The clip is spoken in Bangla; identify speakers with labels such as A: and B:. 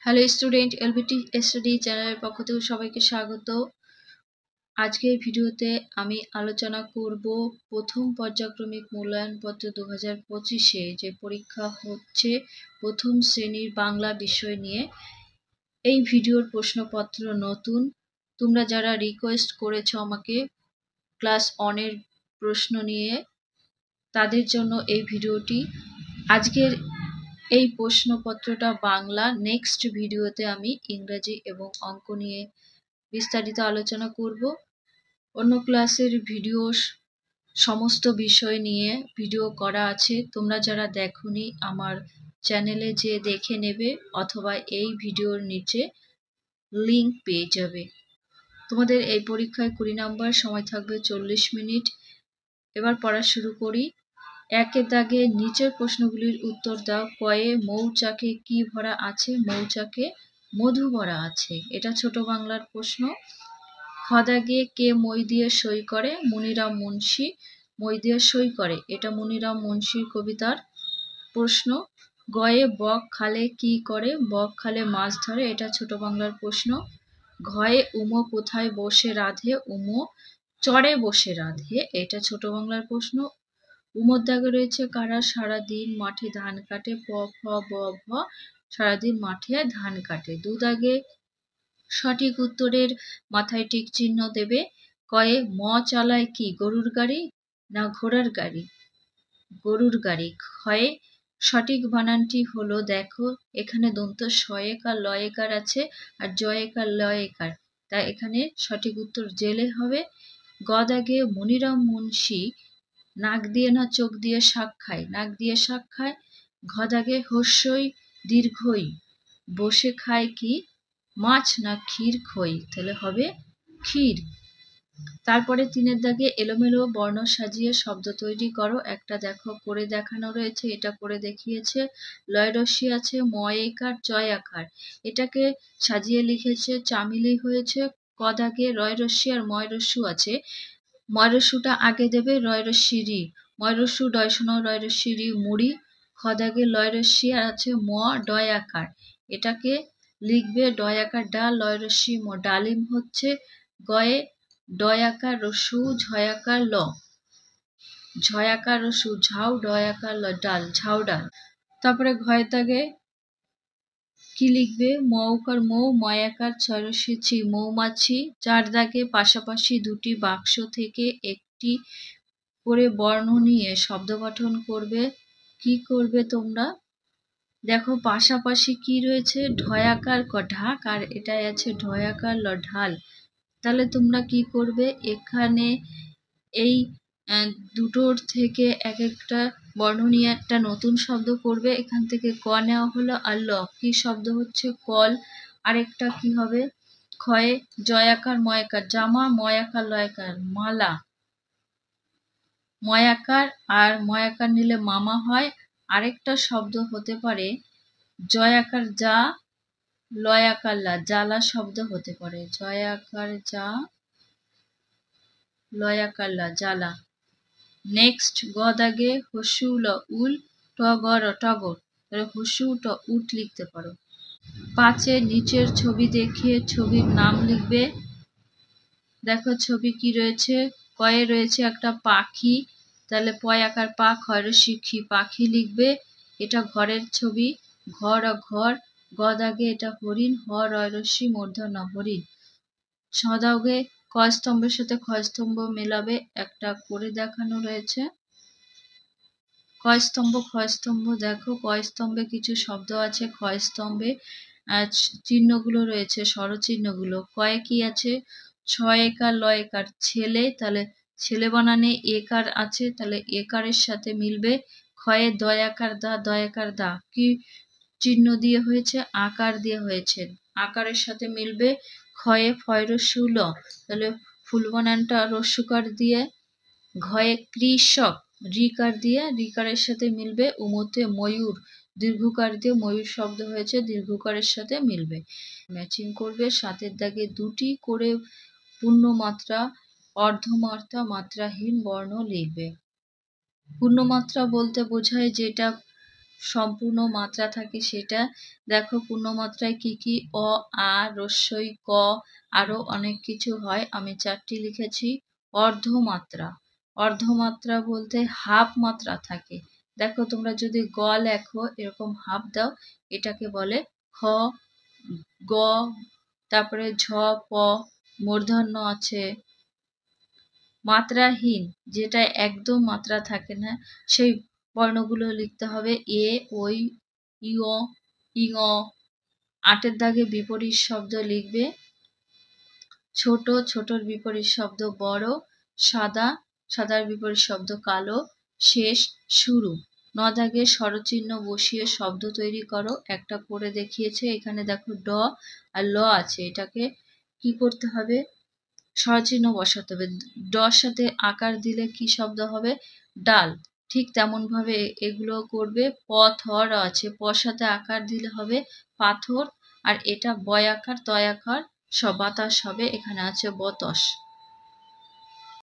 A: হ্যালো স্টুডেন্ট, এলবিটি স্টাডি চ্যানেলের পক্ষ থেকে সবাইকে স্বাগত। আজকের ভিডিওতে আমি আলোচনা করব প্রথম পর্যায়ক্রমিক মূল্যায়নপত্র 2025-এ যে পরীক্ষা হচ্ছে প্রথম শ্রেণীর বাংলা বিষয় নিয়ে। এই ভিডিওর প্রশ্নপত্র নতুন। তোমরা যারা রিকোয়েস্ট করেছো আমাকে ক্লাস 1-এর প্রশ্ন নিয়ে, তাদের জন্য এই ভিডিওটি। আজকের এই প্রশ্নপত্রটা বাংলা, নেক্সট ভিডিওতে আমি ইংরেজি এবং অঙ্ক নিয়ে বিস্তারিত আলোচনা করব। অন্য ক্লাসের ভিডিও সমস্ত বিষয় নিয়ে ভিডিও করা আছে, তোমরা যারা দেখোনি আমার চ্যানেলে যে দেখে নেবে অথবা এই ভিডিওর নিচে লিংক পেয়ে যাবে। তোমাদের এই পরীক্ষায় 20 নাম্বার, সময় থাকবে 40 মিনিট। এবার পড়া শুরু করি। একের দাগে নিচের প্রশ্নগুলির উত্তর দাও। কয়ে মৌচাকে কি ভরা আছে? মৌচাকে মধু ভরা আছে। এটা ছোট বাংলার প্রশ্ন। খ দাগে কে মই দিয়ে সই করে? মনিরাম মুন্সী মই দিয়ে সই করে। এটা মনিরাম মুন্সীর কবিতার প্রশ্ন। গয়ে বক খালে কি করে? বক খালে মাছ ধরে। এটা ছোট বাংলার প্রশ্ন। ঘয়ে উমো কোথায় বসে রাধে? উমো চড়ে বসে রাধে। এটা ছোট বাংলার প্রশ্ন। উমর দাগে রয়েছে কারা? সারাদিন মাঠে ধান কাটে। প ফ ব ভ সারাদিন মাঠে ধান কাটে। দু দাগে সঠিক উত্তরের মাথায় টিক চিহ্ন দেবে। কয়ে ম চালায় কি? গরুর গাড়ি না ঘোড়ার গাড়ি? গরুর গাড়ি। ক্ষয়ে সঠিক বানানটি হলো, দেখো এখানে দন্ত শয়েকার লয়েকার আছে আর জয়েকার লয়েকার, তাই এখানে সঠিক উত্তর জেলে হবে। গ দাগে মনিরাম মুন্সী নাক দিয়ে না চোখ দিয়ে শাক খায়? নাক দিয়ে শাক খায়। ঘ দাগে হর্ষই দীর্ঘই বসে খায় কি? মাছ না ক্ষীর খই? তাহলে হবে ক্ষীর। তারপরে 3-এর দাগে এলোমেলো বর্ণ সাজিয়ে শব্দ তৈরি করো। একটা দেখো করে দেখানো রয়েছে, এটা করে দেখিয়েছে। লয় রস্যি আছে, ময় একার জয় আকার, এটাকে সাজিয়ে লিখেছে, চামিলি হয়েছে। ক দাগে রয় রস্যি আর ময় রস্যু আছে, ময় রস্যুটা আগে দেবে, রয় রস্যি রি, ময় রস্যু ডয় শোনো রয় রস্যি রি মুড়ি। খ দাগে লয় রস্যি আর আছে ম ডয় আকার, এটাকে লিখবে ডয় আকার ডা, লয় রস্যি ম, ডালিম হচ্ছে। গয়ে ডয় আকার রস্যু ঝয় আকার ল, ঝয় আকার রস্যু ঝাউ, ডয় আকার ল ডাল, ঝাউ ডাল। তারপরে ঘয়ের দাগে কি লিখবে? মৌকার মৌ, ময়াকার ছয় রস্যি ছি মৌমাছি। 4 দাগে পাশাপাশি দুটি বাক্স থেকে একটি করে বর্ণ নিয়ে শব্দ গঠন করবে। কি করবে তোমরা? দেখো পাশাপাশি কি রয়েছে? ঢয়াকার ক ঢাক আর এটাই আছে ঢয়াকার ল ঢাল। তাহলে তোমরা কি করবে? এখানে এই দুটোর থেকে এক একটা বর্ণ নিয়ে একটা নতুন শব্দ করবে। এখান থেকে ক নেওয়া হলো আর ল কি শব্দ হচ্ছে? কল। আরেকটা কি হবে? ক্ষয়ে জয়াকার ময়াকার জামা, ময়াকার লয়াকার মালা। ময়াকার আর ময়াকার নিলে মামা হয়। আরেকটা শব্দ হতে পারে জয়াকার যা, লয়াকার লা, জ্বালা শব্দ হতে পারে। জয়াকার যা, লয়াকার লা, জ্বালা। নেক্সট গ দাগে হস্যু ল উল, টগর টগর, তাহলে হস্যু ট উট লিখতে পারো। 5-এ নিচের ছবি দেখে ছবির নাম লিখবে। দেখো ছবি কি রয়েছে? কয়ে রয়েছে একটা পাখি, তাহলে পয় আকার পা, ক্ষয় রস্যি ক্ষি, পাখি লিখবে। এটা ঘরের ছবি, ঘর ঘর। গ দাগে এটা হরিণ, হ রয় রস্যি মূর্ধন্য হরিণ। ছ দাগে ক স্তম্ভের সাথে খ স্তম্ভ মেলাবে, একটা করে দেখানো রয়েছে। ক স্তম্ভ খ স্তম্ভ, দেখো ক স্তম্ভে কিছু শব্দ আছে, খ স্তম্ভে চিহ্নগুলো রয়েছে, স্বরচিহ্নগুলো। কয়ে কি আছে? ছয় একার ল একার ছেলে, তাহলে ছেলে বানানে একার আছে, তাহলে একারের সাথে মিলবে। ক্ষয়ে দয়াকার দা, দয়াকার দা কি চিহ্ন দিয়ে হয়েছে? আকার দিয়ে হয়েছে, আকারের সাথে মিলবে। ক্ষয়ে ফয় রস্যু ল, তাহলে ফুল বানানটা রস্যুকার দিয়ে। ঘয়ে কৃষক রিকার দিয়ে, রিকারের সাথে মিলবে। উমতে ময়ূর দীর্ঘকার দিয়ে, ময়ূর শব্দ হয়েছে, দীর্ঘকারের সাথে মিলবে। ম্যাচিং করবে। 7-এর দাগে দুটি করে পূর্ণমাত্রা, অর্ধমাত্রা, মাত্রাহীন বর্ণ লিখবে। পূর্ণমাত্রা বলতে বোঝায় যেটা সম্পূর্ণ মাত্রা থাকে সেটা। দেখো পূর্ণমাত্রায় কি কি, অ, আ, রস্বই, ক, আরো অনেক কিছু হয়। আমি 4টি লিখেছি। অর্ধমাত্রা, অর্ধমাত্রা বলতে হাফ মাত্রা থাকে। দেখো তোমরা যদি গ লেখো এরকম হাফ দাও, এটাকে বলে খ, গ, তারপরে ঝ, প, মূর্ধন্য আছে। মাত্রাহীন, যেটা একদম মাত্রা থাকে না, সেই বর্ণগুলো লিখতে হবে এ, ওই, ইও, ইঙ। 8 দাগে বিপরীত শব্দ লিখবে। ছোট, ছোটর বিপরীত শব্দ বড়। সাদা, সাদার বিপরীত শব্দ কালো। শেষ, শুরু। 9 দাগে স্বরচিহ্ন বসিয়ে শব্দ তৈরি করো। একটা করে দেখিয়েছে। এখানে দেখো ড আর ল আছে, এটাকে কি করতে হবে, স্বরচিহ্ন বসাতে হবে। ডর সাথে আকার দিলে কি শব্দ হবে, ডাল। ঠিক তেমন ভাবে এগুলো করবে। পথর আছে, পর সাথে আকার দিলে হবে পাথর। আর এটা বয় আকার, তয় আকার, সব বাতাস হবে, এখানে আছে বতস।